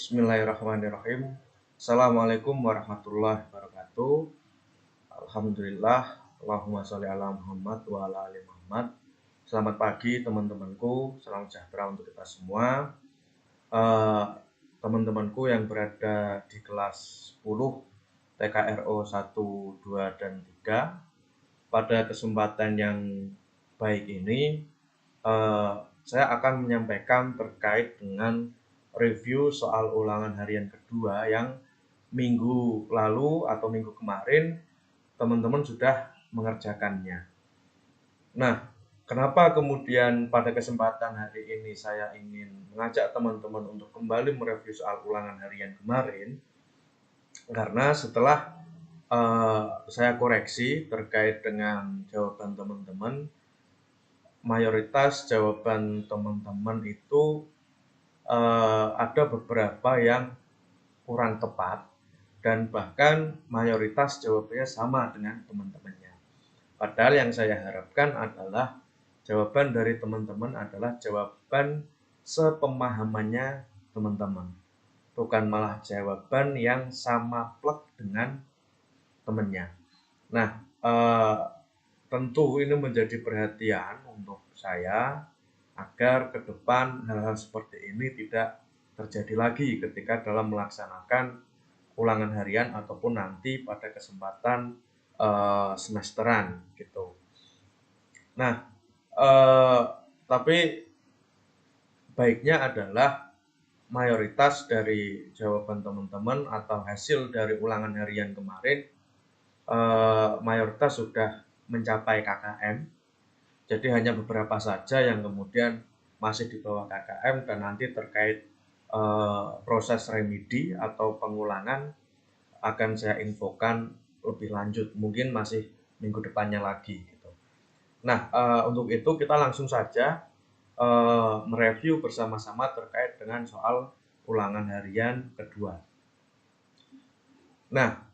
Bismillahirrahmanirrahim. Assalamualaikum warahmatullahi wabarakatuh. Alhamdulillah. Allahumma sholli ala Muhammad wa ala ali Muhammad. Selamat pagi teman-temanku. Salam sejahtera untuk kita semua. Teman-temanku yang berada di kelas 10 TKRO 1, 2, dan 3. Pada kesempatan yang baik ini, saya akan menyampaikan terkait dengan review soal ulangan harian kedua yang minggu lalu atau minggu kemarin teman-teman sudah mengerjakannya. Nah, kenapa kemudian pada kesempatan hari ini saya ingin mengajak teman-teman untuk kembali mereview soal ulangan harian kemarin? Karena setelah saya koreksi terkait dengan jawaban teman-teman, mayoritas jawaban teman-teman itu ada beberapa yang kurang tepat dan bahkan mayoritas jawabannya sama dengan teman-temannya. Padahal yang saya harapkan adalah jawaban dari teman-teman adalah jawaban sepemahamannya teman-teman, bukan malah jawaban yang sama plek dengan temannya. Nah, tentu ini menjadi perhatian untuk saya agar ke depan hal-hal seperti ini tidak terjadi lagi ketika dalam melaksanakan ulangan harian ataupun nanti pada kesempatan semesteran gitu. Nah, tapi baiknya adalah mayoritas dari jawaban teman-teman atau hasil dari ulangan harian kemarin mayoritas sudah mencapai KKM. Jadi hanya beberapa saja yang kemudian masih di bawah KKM dan nanti terkait proses remedi atau pengulangan akan saya infokan lebih lanjut, mungkin masih minggu depannya lagi gitu. Nah, untuk itu kita langsung saja mereview bersama-sama terkait dengan soal ulangan harian kedua. Nah,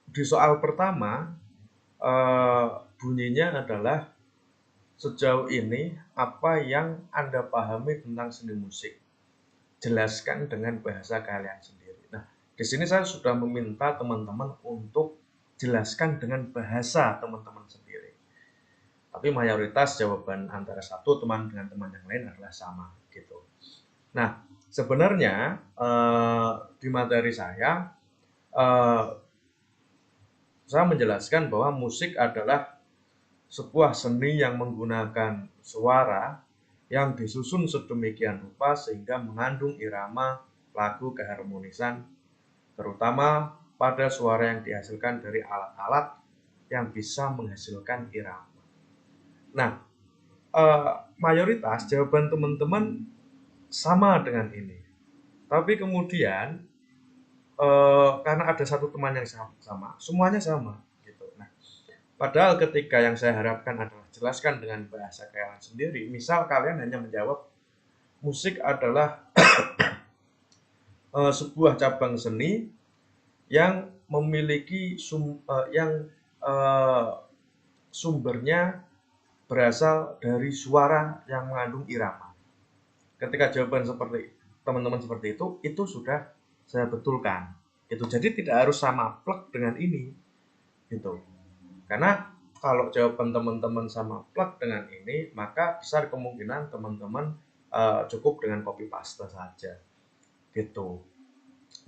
di soal pertama bunyinya adalah sejauh ini apa yang Anda pahami tentang seni musik? Jelaskan dengan bahasa kalian sendiri. Nah, di sini saya sudah meminta teman-teman untuk jelaskan dengan bahasa teman-teman sendiri. Tapi mayoritas jawaban antara satu teman dengan teman yang lain adalah sama gitu. Nah, sebenarnya di materi saya menjelaskan bahwa musik adalah sebuah seni yang menggunakan suara yang disusun sedemikian rupa sehingga mengandung irama, lagu, keharmonisan, terutama pada suara yang dihasilkan dari alat-alat yang bisa menghasilkan irama. Nah, mayoritas jawaban teman-teman sama dengan ini. Tapi kemudian karena ada satu teman yang sama, semuanya sama gitu. Nah, padahal ketika yang saya harapkan adalah jelaskan dengan bahasa kalian sendiri. Misal kalian hanya menjawab musik adalah sebuah cabang seni yang memiliki sumbernya berasal dari suara yang mengandung irama. Ketika jawaban seperti teman-teman seperti itu sudah saya betulkan. Gitu. Jadi tidak harus sama plek dengan ini. Gitu. Karena kalau jawaban teman-teman sama plek dengan ini, maka besar kemungkinan teman-teman cukup dengan copy paste saja. Gitu.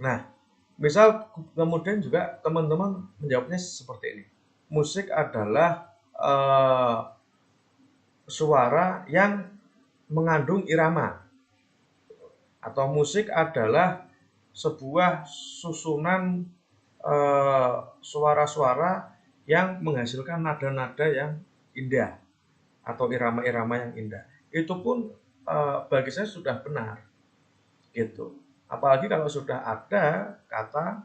Nah, misal kemudian juga teman-teman menjawabnya seperti ini. Musik adalah suara yang mengandung irama. Atau musik adalah sebuah susunan suara-suara yang menghasilkan nada-nada yang indah atau irama-irama yang indah. Itu pun bagi saya sudah benar, gitu. Apalagi kalau sudah ada kata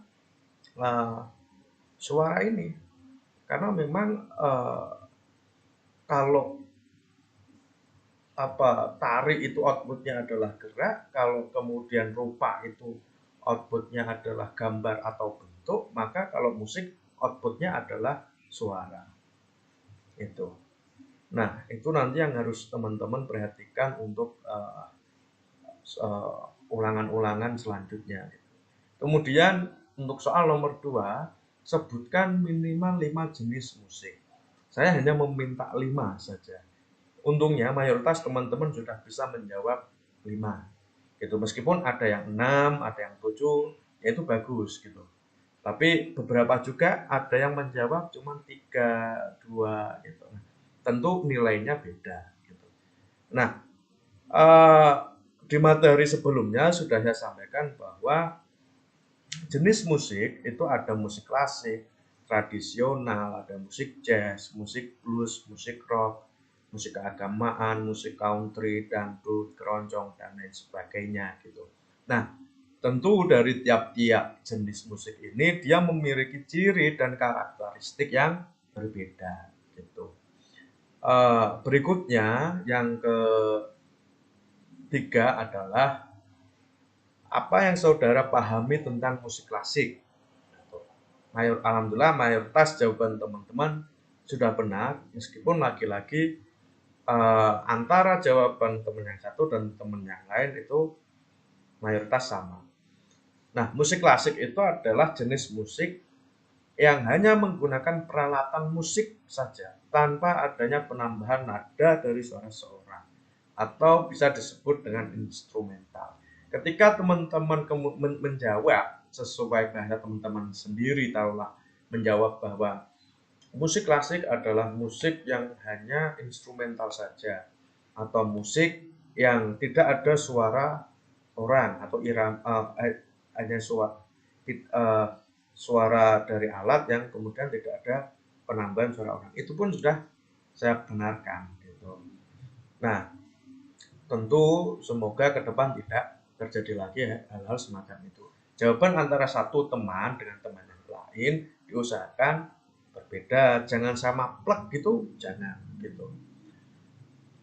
suara ini, karena memang kalau tari itu outputnya adalah gerak, kalau kemudian rupa itu outputnya adalah gambar atau bentuk, maka kalau musik outputnya adalah suara. Itu. Nah, itu nanti yang harus teman-teman perhatikan untuk ulangan-ulangan selanjutnya. Kemudian untuk soal nomor 2, sebutkan minimal 5 jenis musik. Saya hanya meminta 5 saja. Untungnya mayoritas teman-teman sudah bisa menjawab 5. Gitu. Meskipun ada yang 6, ada yang 7, ya itu bagus gitu. Tapi beberapa juga ada yang menjawab cuma 3, 2 gitu. Tentu nilainya beda gitu. Nah, di materi sebelumnya sudah saya sampaikan bahwa jenis musik itu ada musik klasik, tradisional, ada musik jazz, musik blues, musik rock, musik keagamaan, musik country, dangdut, keroncong, dan lain sebagainya gitu. Nah, tentu dari tiap-tiap jenis musik ini dia memiliki ciri dan karakteristik yang berbeda gitu. Berikutnya yang ketiga adalah apa yang saudara pahami tentang musik klasik. Alhamdulillah mayoritas jawaban teman-teman sudah benar, meskipun lagi-lagi antara jawaban teman yang satu dan teman yang lain itu mayoritas sama. Nah, musik klasik itu adalah jenis musik yang hanya menggunakan peralatan musik saja, tanpa adanya penambahan nada dari suara seorang, atau bisa disebut dengan instrumental. Ketika teman-teman menjawab sesuai bahasa teman-teman sendiri, tahulah menjawab bahwa musik klasik adalah musik yang hanya instrumental saja, atau musik yang tidak ada suara orang atau hanya suara dari alat yang kemudian tidak ada penambahan suara orang. Itu pun sudah saya benarkan gitu. Nah, tentu semoga ke depan tidak terjadi lagi hal-hal semacam itu. Jawaban antara satu teman dengan teman yang lain diusahakan berbeda, jangan sama plek gitu, jangan gitu.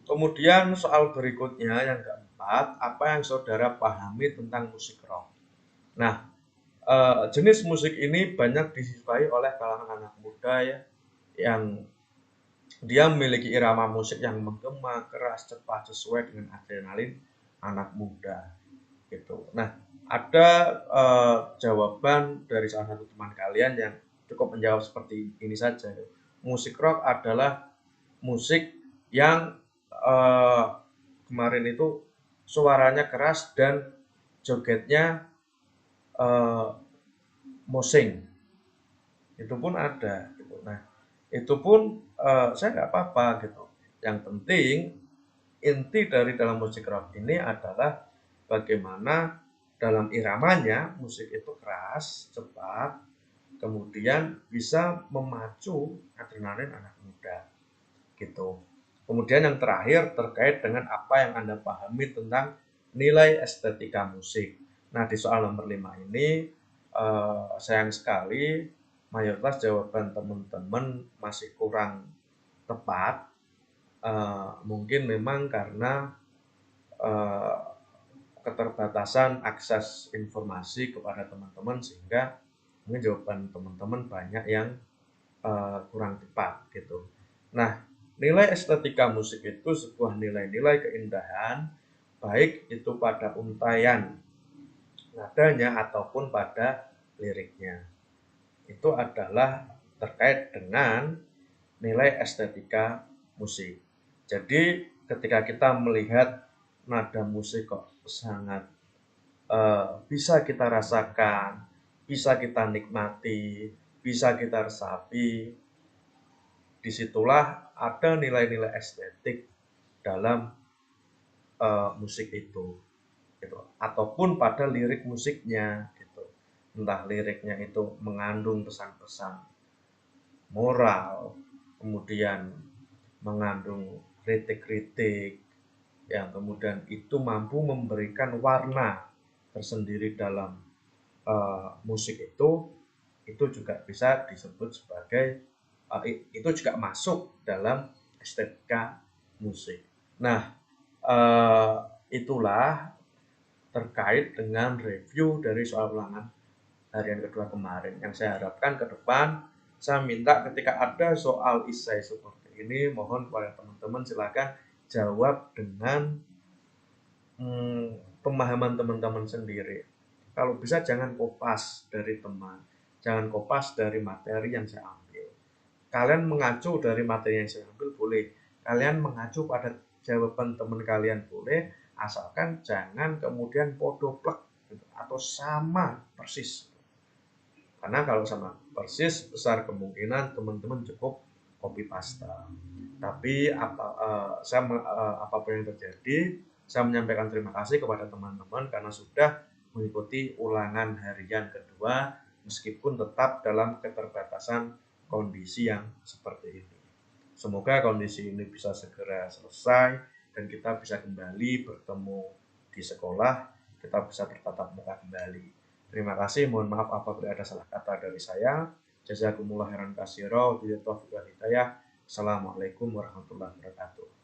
Kemudian soal berikutnya yang keempat, apa yang saudara pahami tentang musik rock? Nah, jenis musik ini banyak disukai oleh kalangan anak muda ya, yang dia memiliki irama musik yang menggema, keras, cepat, sesuai dengan adrenalin anak muda gitu. Nah, ada jawaban dari salah satu teman kalian yang cukup menjawab seperti ini saja. Musik rock adalah musik yang kemarin itu suaranya keras dan jogetnya mosing. Itu pun ada gitu. Nah, itu pun saya nggak apa-apa gitu. Yang penting inti dari dalam musik rock ini adalah bagaimana dalam iramanya musik itu keras, cepat, kemudian bisa memacu adrenalin anak muda gitu. Kemudian yang terakhir terkait dengan apa yang Anda pahami tentang nilai estetika musik. Nah, di soal nomor 5 ini sayang sekali mayoritas jawaban teman-teman masih kurang tepat. Mungkin memang karena keterbatasan akses informasi kepada teman-teman sehingga mungkin jawaban teman-teman banyak yang kurang tepat gitu. Nah, nilai estetika musik itu sebuah nilai-nilai keindahan baik itu pada untaian nadanya ataupun pada liriknya. Itu adalah terkait dengan nilai estetika musik. Jadi ketika kita melihat nada musik kok sangat bisa kita rasakan, bisa kita nikmati, bisa kita resapi, disitulah ada nilai-nilai estetik dalam musik itu, gitu. Ataupun pada lirik musiknya, gitu. Entah liriknya itu mengandung pesan-pesan moral, kemudian mengandung kritik-kritik, yang kemudian itu mampu memberikan warna tersendiri dalam musik itu juga bisa disebut sebagai itu juga masuk dalam estetika musik. Nah, itulah terkait dengan review dari soal ulangan harian kedua kemarin. Yang saya harapkan ke depan, saya minta ketika ada soal esai seperti ini, mohon kepada teman-teman silakan jawab dengan pemahaman teman-teman sendiri. Kalau bisa jangan kopas dari teman, jangan kopas dari materi yang saya ambil. Kalian mengacu dari materi yang saya ambil boleh, kalian mengacu pada jawaban teman kalian boleh, asalkan jangan kemudian podoplek gitu, atau sama persis. Karena kalau sama persis, besar kemungkinan teman-teman cukup copy paste. Tapi apapun yang terjadi, saya menyampaikan terima kasih kepada teman-teman karena sudah mengikuti ulangan harian kedua, meskipun tetap dalam keterbatasan kondisi yang seperti ini. Semoga kondisi ini bisa segera selesai dan kita bisa kembali bertemu di sekolah, kita bisa bertatap muka kembali. Terima kasih, mohon maaf apabila ada salah kata dari saya. Jazakumullah khairan katsira, wabillahi taufiq wal hidayah. Assalamualaikum warahmatullahi wabarakatuh.